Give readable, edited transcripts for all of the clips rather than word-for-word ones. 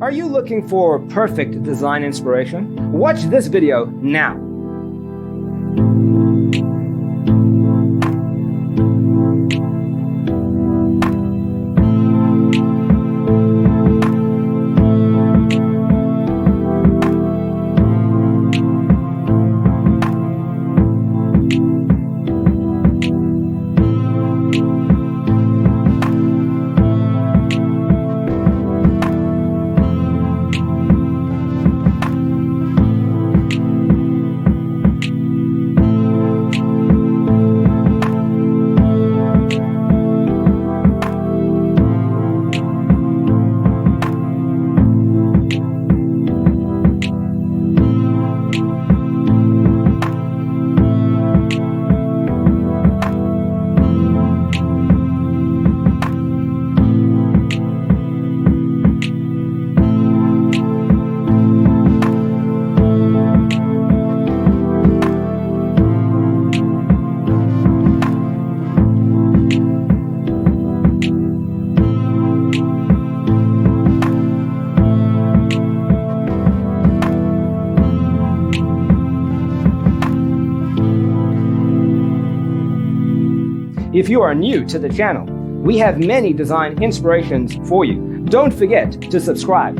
Are you looking for perfect design inspiration? Watch this video now. If you are new to the channel, we have many design inspirations for you. Don't forget to subscribe.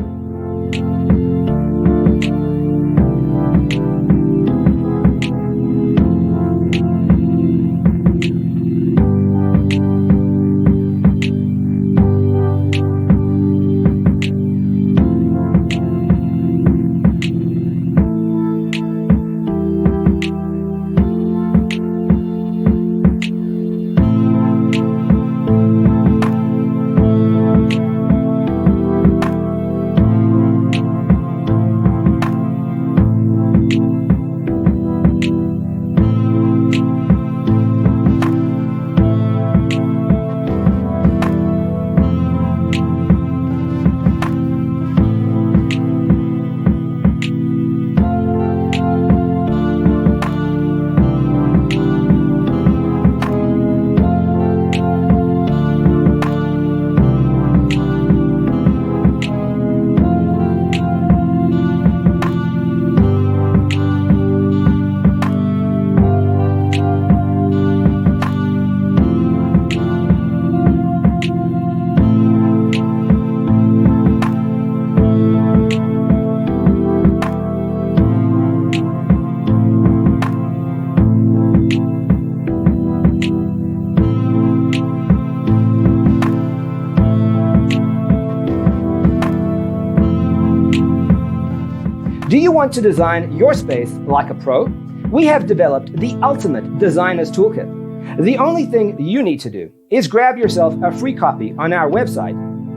Do you want to design your space like a pro? We have developed the ultimate designer's toolkit. The only thing you need to do is grab yourself a free copy on our website,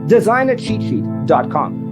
designercheatsheet.com.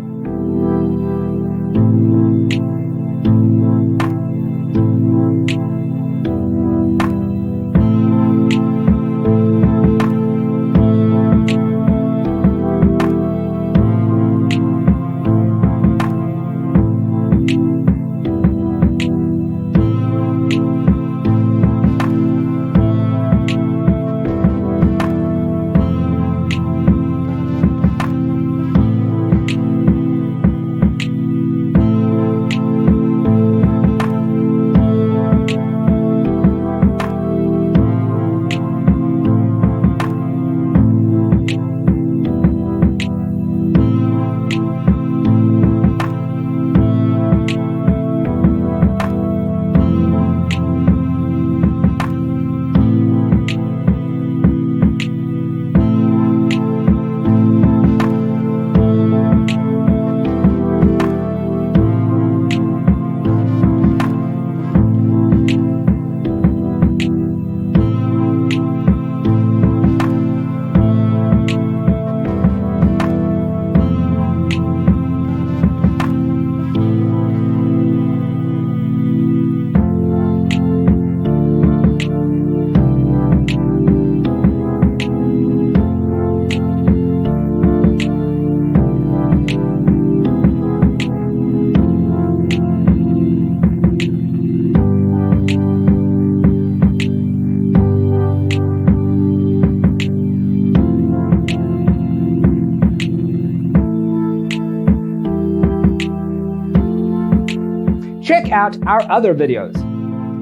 check out our other videos.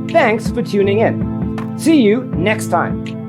Thanks for tuning in. See you next time.